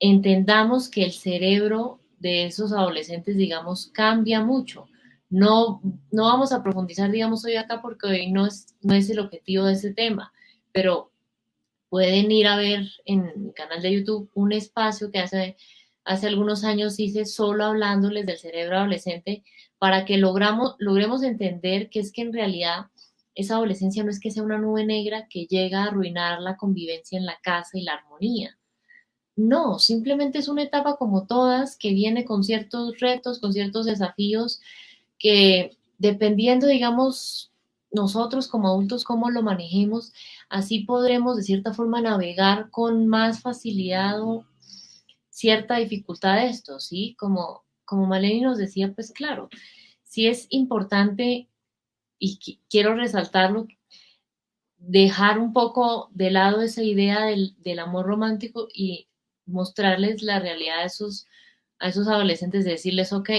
entendamos que el cerebro de esos adolescentes, digamos, cambia mucho. No, no vamos a profundizar, digamos, hoy acá porque hoy no es el objetivo de ese tema, pero pueden ir a ver en mi canal de YouTube un espacio que hace algunos años hice solo hablándoles del cerebro adolescente para que logremos entender que es que en realidad esa adolescencia no es que sea una nube negra que llega a arruinar la convivencia en la casa y la armonía. No, simplemente es una etapa como todas que viene con ciertos retos, con ciertos desafíos que dependiendo, digamos, nosotros como adultos, cómo lo manejemos, así podremos de cierta forma navegar con más facilidad o cierta dificultad de esto, ¿sí? Como Maleni nos decía, pues claro, sí es importante y quiero resaltarlo, dejar un poco de lado esa idea del amor romántico y mostrarles la realidad a esos adolescentes, de decirles, ok,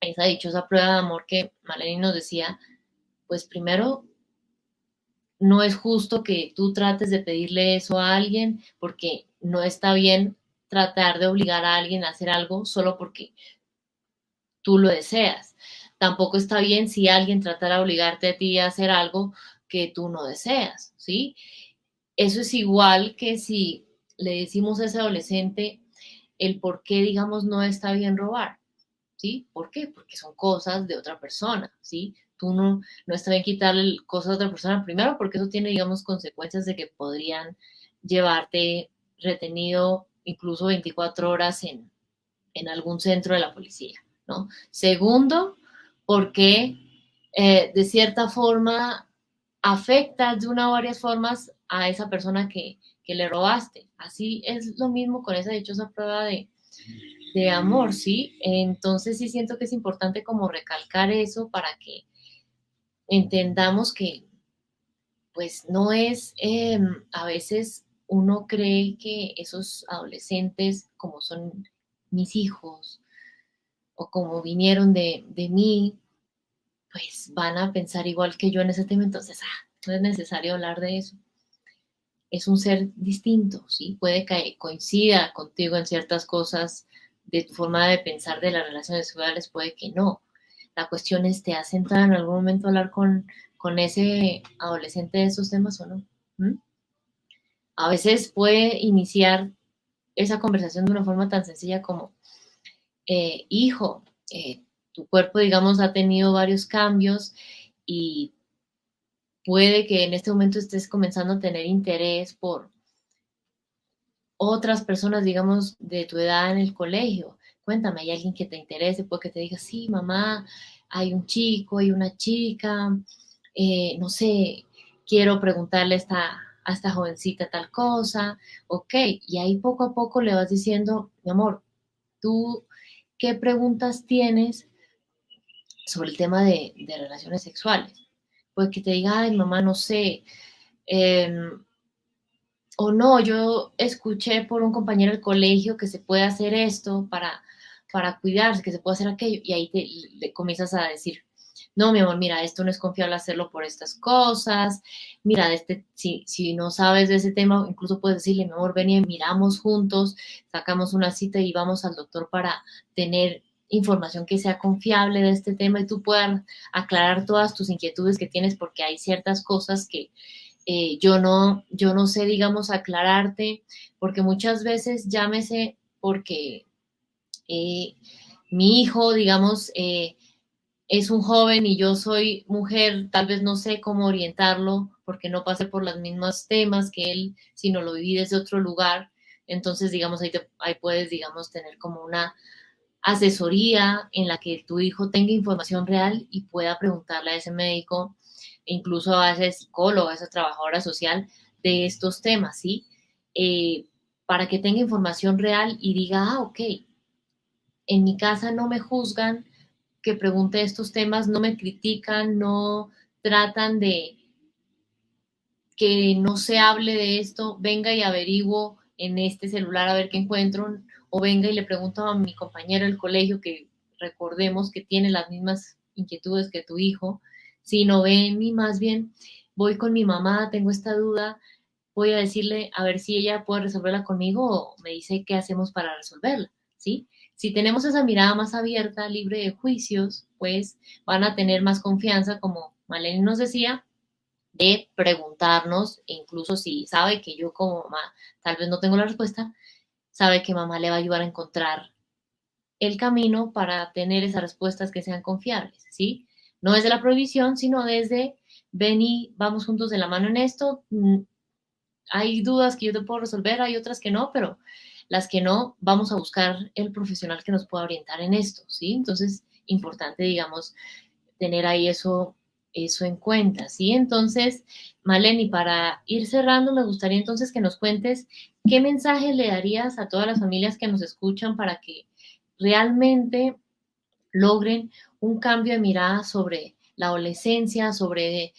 esa dichosa prueba de amor que Maleni nos decía, pues primero, no es justo que tú trates de pedirle eso a alguien porque no está bien tratar de obligar a alguien a hacer algo solo porque tú lo deseas. tampoco está bien si alguien tratara de obligarte a ti a hacer algo que tú no deseas, ¿sí? Eso es igual que si le decimos a ese adolescente el por qué, digamos, no está bien robar, ¿sí? ¿Por qué? Porque son cosas de otra persona, ¿sí? Tú no está bien quitarle cosas a otra persona, primero porque eso tiene, digamos, consecuencias de que podrían llevarte retenido incluso 24 horas en algún centro de la policía, ¿no? Segundo, porque de cierta forma afectas de una o varias formas a esa persona que le robaste. Así es lo mismo con esa dichosa prueba de amor, ¿sí? Entonces sí siento que es importante como recalcar eso para que entendamos que pues no es, a veces uno cree que esos adolescentes, como son mis hijos o como vinieron de mí, pues van a pensar igual que yo en ese tema, entonces no es necesario hablar de eso. Es un ser distinto, ¿sí? Puede que coincida contigo en ciertas cosas de tu forma de pensar de las relaciones sexuales, puede que no. La cuestión es, ¿te has sentado en algún momento a hablar con ese adolescente de esos temas o no? ¿Mm? A veces puede iniciar esa conversación de una forma tan sencilla como, hijo, tu cuerpo, digamos, ha tenido varios cambios y puede que en este momento estés comenzando a tener interés por otras personas, digamos, de tu edad en el colegio. Cuéntame, ¿hay alguien que te interese? Puede que te diga, sí, mamá, hay un chico, hay una chica, no sé, quiero preguntarle a esta jovencita tal cosa, ok, y ahí poco a poco le vas diciendo, mi amor, tú, ¿qué preguntas tienes sobre el tema de relaciones sexuales? Pues que te diga, ay, mamá, no sé, eh, o no, yo escuché por un compañero del colegio que se puede hacer esto para cuidarse, que se puede hacer aquello, y ahí le comienzas a decir, no, mi amor, mira, esto no es confiable hacerlo por estas cosas, mira, si no sabes de ese tema, incluso puedes decirle, mi amor, ven y miramos juntos, sacamos una cita y vamos al doctor para tener información que sea confiable de este tema y tú puedas aclarar todas tus inquietudes que tienes porque hay ciertas cosas que yo no sé, digamos, aclararte, porque muchas veces llámese porque eh, mi hijo, digamos, es un joven y yo soy mujer, tal vez no sé cómo orientarlo porque no pasé por los mismos temas que él, sino lo viví desde otro lugar. Entonces, digamos, ahí puedes, digamos, tener como una asesoría en la que tu hijo tenga información real y pueda preguntarle a ese médico, incluso a ese psicólogo, a esa trabajadora social de estos temas, ¿sí? Eh, para que tenga información real y diga, ok, en mi casa no me juzgan que pregunte estos temas, no me critican, no tratan de que no se hable de esto, venga y averiguo en este celular a ver qué encuentro, o venga y le pregunto a mi compañero del colegio, que recordemos que tiene las mismas inquietudes que tu hijo, si no ven y más bien voy con mi mamá, tengo esta duda, voy a decirle a ver si ella puede resolverla conmigo o me dice qué hacemos para resolverla, ¿sí? Si tenemos esa mirada más abierta, libre de juicios, pues van a tener más confianza, como Maleni nos decía, de preguntarnos, e incluso si sabe que yo como mamá tal vez no tengo la respuesta, sabe que mamá le va a ayudar a encontrar el camino para tener esas respuestas que sean confiables, ¿sí? No desde la prohibición, sino desde ven y vamos juntos de la mano en esto. Hay dudas que yo te puedo resolver, hay otras que no, pero las que no, vamos a buscar el profesional que nos pueda orientar en esto, ¿sí? Entonces, importante, digamos, tener ahí eso en cuenta, ¿sí? Entonces, Maleni, para ir cerrando, me gustaría entonces que nos cuentes qué mensaje le darías a todas las familias que nos escuchan para que realmente logren un cambio de mirada sobre la adolescencia, sobre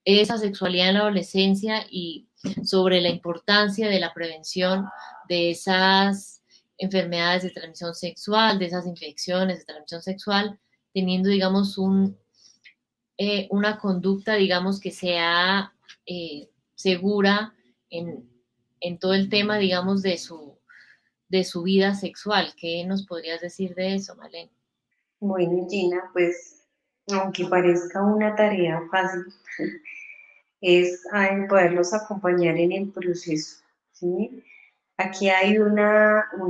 esa sexualidad en la adolescencia y sobre la importancia de la prevención de esas enfermedades de transmisión sexual, de esas infecciones de transmisión sexual, teniendo, digamos, una conducta, digamos, que sea segura en todo el tema, digamos, de su vida sexual. ¿Qué nos podrías decir de eso, Malena? Bueno, Gina, pues aunque parezca una tarea fácil, es poderlos acompañar en el proceso, ¿sí? Aquí hay un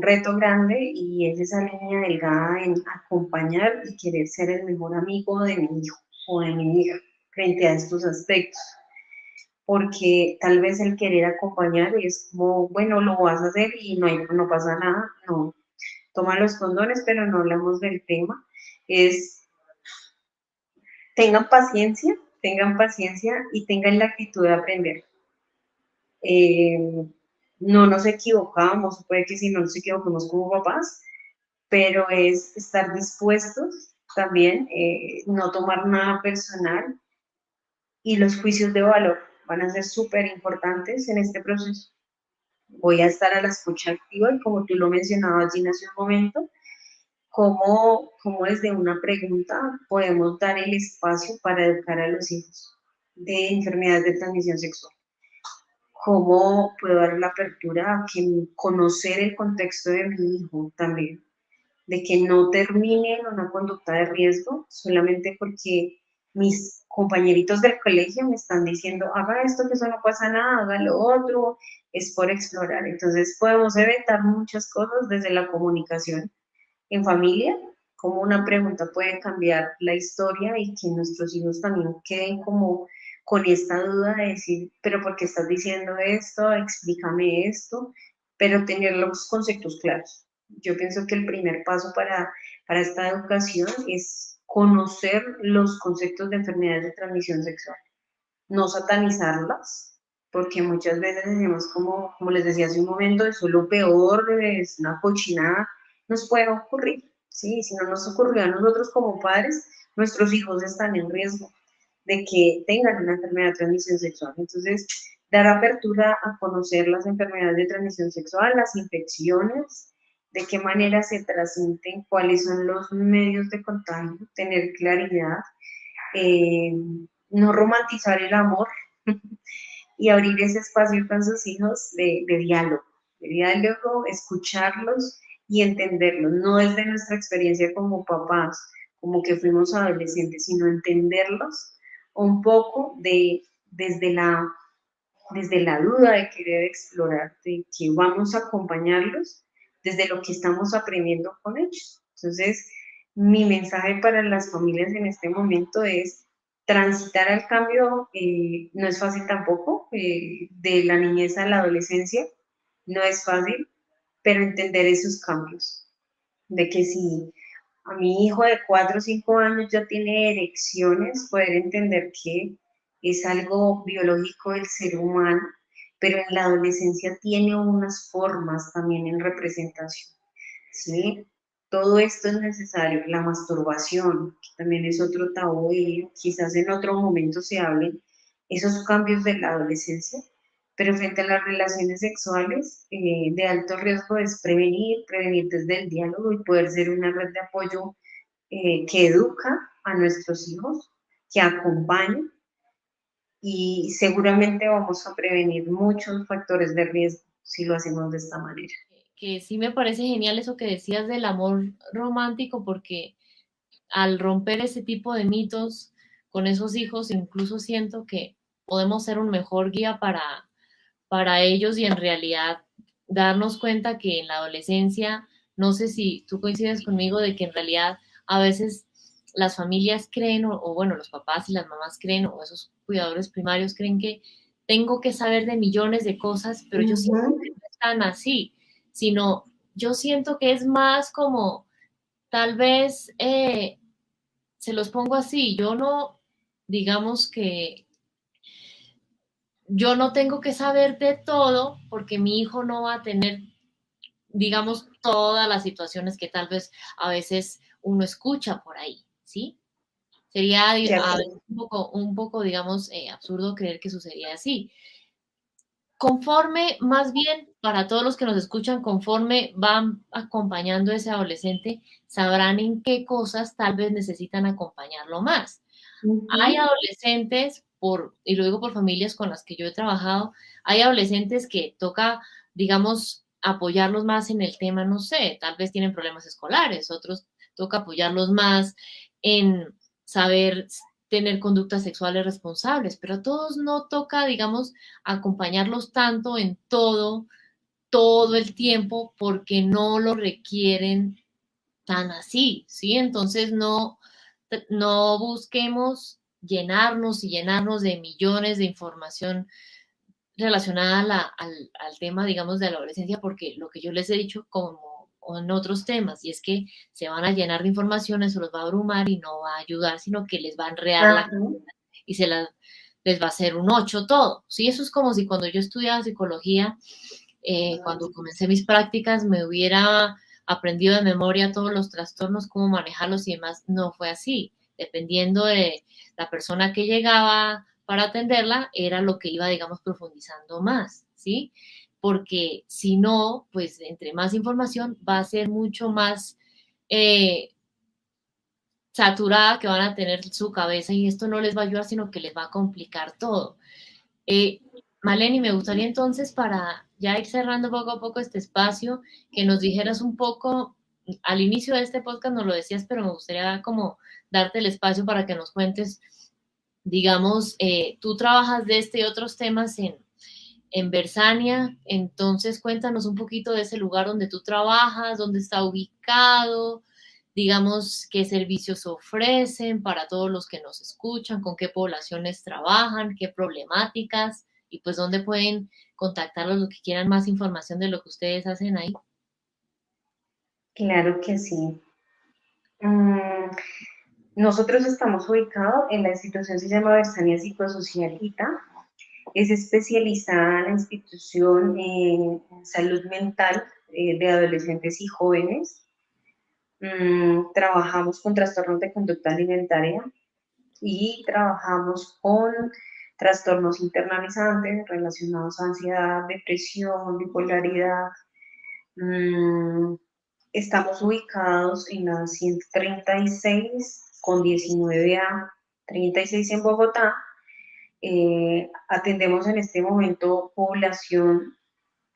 reto grande y es esa línea delgada en acompañar y querer ser el mejor amigo de mi hijo o de mi hija frente a estos aspectos. Porque tal vez el querer acompañar es como, bueno, lo vas a hacer y no pasa nada, no, toma los condones, pero no hablamos del tema. Es, tengan paciencia y tengan la actitud de aprender. Eh, no nos equivocamos, puede que si no nos equivocamos como papás, pero es estar dispuestos también, no tomar nada personal y los juicios de valor van a ser súper importantes en este proceso. Voy a estar a la escucha activa y como tú lo mencionabas, Gina, hace un momento, cómo desde una pregunta podemos dar el espacio para educar a los hijos de enfermedades de transmisión sexual. Cómo puedo dar la apertura a que conocer el contexto de mi hijo también, de que no termine en una conducta de riesgo solamente porque mis compañeritos del colegio me están diciendo, haga esto, que eso no pasa nada, haga lo otro, es por explorar. Entonces podemos evitar muchas cosas desde la comunicación en familia, como una pregunta puede cambiar la historia y que nuestros hijos también queden como con esta duda de decir, pero ¿por qué estás diciendo esto? Explícame esto, pero tener los conceptos claros. Yo pienso que el primer paso para esta educación es conocer los conceptos de enfermedades de transmisión sexual, no satanizarlas, porque muchas veces decimos, como les decía hace un momento, eso es lo peor, es una cochinada, nos puede ocurrir, ¿sí? Si no nos ocurrió a nosotros como padres, nuestros hijos están en riesgo de que tengan una enfermedad de transmisión sexual. Entonces, dar apertura a conocer las enfermedades de transmisión sexual, las infecciones, de qué manera se transmiten, cuáles son los medios de contagio, tener claridad, eh, no romantizar el amor y abrir ese espacio con sus hijos de diálogo, escucharlos y entenderlos, no desde nuestra experiencia como papás, como que fuimos adolescentes, sino entenderlos un poco desde la duda de querer explorar, de que vamos a acompañarlos desde lo que estamos aprendiendo con ellos. Entonces, mi mensaje para las familias en este momento es transitar al cambio, no es fácil tampoco, de la niñez a la adolescencia, no es fácil, pero entender esos cambios, de que si a mi hijo de 4 o 5 años ya tiene erecciones, poder entender que es algo biológico del ser humano, pero en la adolescencia tiene unas formas también en representación, ¿sí? Todo esto es necesario, la masturbación, que también es otro tabú y quizás en otro momento se hablen esos cambios de la adolescencia, pero frente a las relaciones sexuales de alto riesgo es prevenir desde el diálogo y poder ser una red de apoyo que educa a nuestros hijos, que acompaña y seguramente vamos a prevenir muchos factores de riesgo si lo hacemos de esta manera. Que sí me parece genial eso que decías del amor romántico, porque al romper ese tipo de mitos con esos hijos, incluso siento que podemos ser un mejor guía para ellos y en realidad darnos cuenta que en la adolescencia, no sé si tú coincides conmigo, de que en realidad a veces las familias creen, o bueno, los papás y las mamás creen, o esos cuidadores primarios creen que tengo que saber de millones de cosas, pero yo siento que Ujú. no es tan así, sino yo siento que es más como tal vez se los pongo así, yo no, digamos que yo no tengo que saber de todo porque mi hijo no va a tener, digamos, todas las situaciones que tal vez a veces uno escucha por ahí, ¿sí? Sería a De veces acuerdo. un poco digamos, absurdo creer que sucedía así. Conforme, más bien, para todos los que nos escuchan, conforme van acompañando a ese adolescente, sabrán en qué cosas tal vez necesitan acompañarlo más. Hay Ujú. adolescentes, y lo digo por familias con las que yo he trabajado, hay adolescentes que toca, digamos, apoyarlos más en el tema, no sé, tal vez tienen problemas escolares, otros toca apoyarlos más en saber tener conductas sexuales responsables, pero a todos no toca, digamos, acompañarlos tanto en todo el tiempo porque no lo requieren tan así, ¿sí? Entonces no busquemos llenarnos y llenarnos de millones de información relacionada al tema, digamos, de la adolescencia, porque lo que yo les he dicho como en otros temas, y es que se van a llenar de información, eso los va a abrumar y no va a ayudar, sino que les va a enredar la Ajá. y les va a hacer un 8 todo, ¿sí? Eso es como si cuando yo estudiaba psicología, cuando comencé mis prácticas, me hubiera aprendido de memoria todos los trastornos, cómo manejarlos y demás. No fue así. Dependiendo de la persona que llegaba para atenderla, era lo que iba, digamos, profundizando más, ¿sí? Porque si no, pues entre más información va a ser mucho más eh, saturada que van a tener su cabeza y esto no les va a ayudar, sino que les va a complicar todo. Eh, Maleni, me gustaría entonces para ya ir cerrando poco a poco este espacio, que nos dijeras un poco, al inicio de este podcast nos lo decías, pero me gustaría como darte el espacio para que nos cuentes, digamos, tú trabajas de este y otros temas en Bersania, entonces cuéntanos un poquito de ese lugar donde tú trabajas, dónde está ubicado, digamos, qué servicios ofrecen para todos los que nos escuchan, con qué poblaciones trabajan, qué problemáticas y pues dónde pueden contactarlos los que quieran más información de lo que ustedes hacen ahí. Claro que sí. Mm, nosotros estamos ubicados en la institución, se llama Bersania Psicosocial ITA. Es especializada en la institución en salud mental de adolescentes y jóvenes. Trabajamos con trastornos de conducta alimentaria y trabajamos con trastornos internalizantes relacionados a ansiedad, depresión, bipolaridad. Mm, Estamos ubicados en la 136 con 19A, 36 en Bogotá. Atendemos en este momento población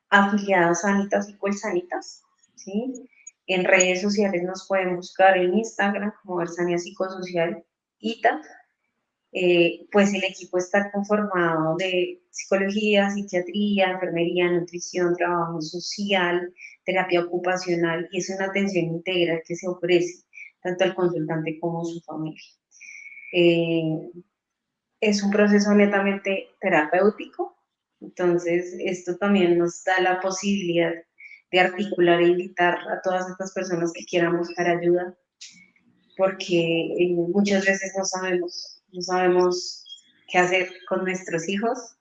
afiliada a Sanitas y Colsanitas, ¿sí? En redes sociales nos pueden buscar en Instagram como Versania Psicosocial ITA. Pues el equipo está conformado de psicología, psiquiatría, enfermería, nutrición, trabajo social, terapia ocupacional y es una atención integral que se ofrece tanto al consultante como a su familia. Eh, es un proceso netamente terapéutico, entonces esto también nos da la posibilidad de articular e invitar a todas estas personas que quieran buscar ayuda, porque muchas veces no sabemos qué hacer con nuestros hijos.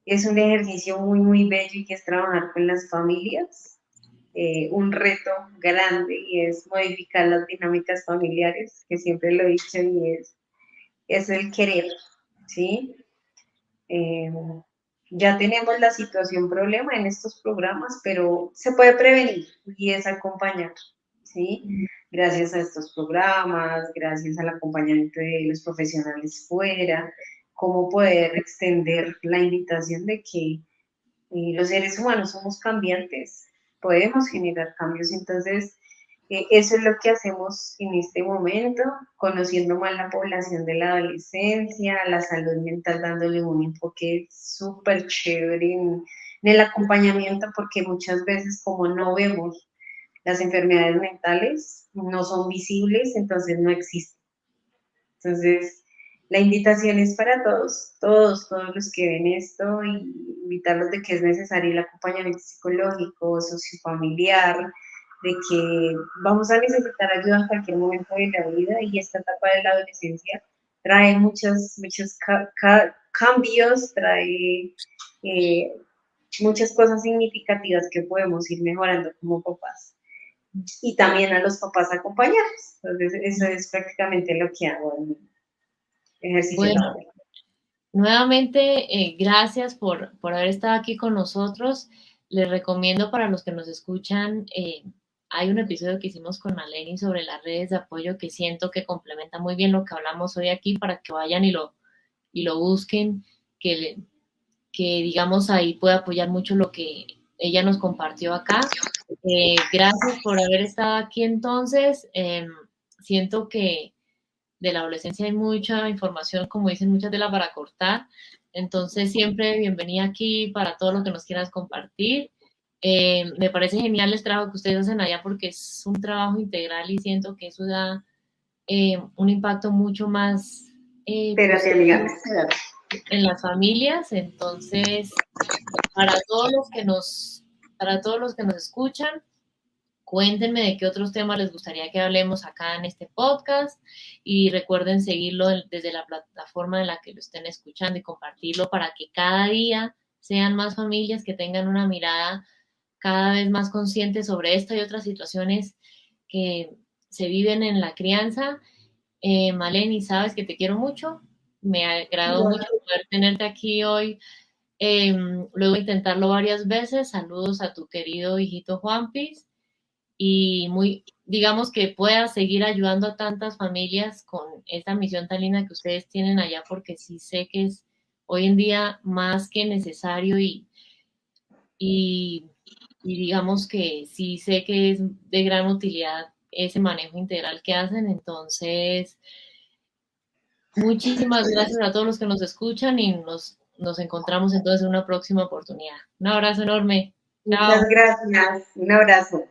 Es un ejercicio muy, muy bello y que es trabajar con las familias. Un reto grande y es modificar las dinámicas familiares, que siempre lo he dicho, y es el querer, ¿sí? Eh, ya tenemos la situación problema en estos programas, pero se puede prevenir y es acompañar, ¿sí? Gracias a estos programas, gracias al acompañamiento de los profesionales fuera, cómo poder extender la invitación de que los seres humanos somos cambiantes, podemos generar cambios. Entonces, eso es lo que hacemos en este momento, conociendo más la población de la adolescencia, la salud mental, dándole un enfoque súper chévere en el acompañamiento, porque muchas veces como no vemos las enfermedades mentales, no son visibles, entonces no existen. Entonces, la invitación es para todos los que ven esto y invitarlos de que es necesario el acompañamiento psicológico, sociofamiliar, de que vamos a necesitar ayuda en cualquier momento de la vida y esta etapa de la adolescencia trae muchos cambios, trae eh, muchas cosas significativas que podemos ir mejorando como papás y también a los papás acompañarlos. Entonces, eso es prácticamente lo que hago en ejercicio Bueno, laboral. nuevamente, gracias por haber estado aquí con nosotros. Les recomiendo para los que nos escuchan, hay un episodio que hicimos con Maleni sobre las redes de apoyo que siento que complementa muy bien lo que hablamos hoy aquí para que vayan y lo busquen, que, que digamos ahí puede apoyar mucho lo que ella nos compartió acá. Gracias por haber estado aquí entonces. Siento que de la adolescencia hay mucha información, como dicen, mucha tela para cortar. Entonces, siempre bienvenida aquí para todo lo que nos quieras compartir. Me parece genial el trabajo que ustedes hacen allá porque es un trabajo integral y siento que eso da un impacto mucho más Espérate, amiga, positivo espérate. en las familias. Entonces, para todos los que nos escuchan, cuéntenme de qué otros temas les gustaría que hablemos acá en este podcast y recuerden seguirlo desde la plataforma en la que lo estén escuchando y compartirlo para que cada día sean más familias que tengan una mirada cada vez más consciente sobre esta y otras situaciones que se viven en la crianza. Maleni, sabes que te quiero mucho. Me agradó mucho poder tenerte aquí hoy. Luego intentarlo varias veces. Saludos a tu querido hijito Juanpis y digamos que puedas seguir ayudando a tantas familias con esta misión tan linda que ustedes tienen allá, porque sí sé que es hoy en día más que necesario y, y digamos que sí sé que es de gran utilidad ese manejo integral que hacen. Entonces, muchísimas gracias a todos los que nos escuchan y nos encontramos entonces en una próxima oportunidad. Un abrazo enorme. Muchas Chao. gracias. Un abrazo.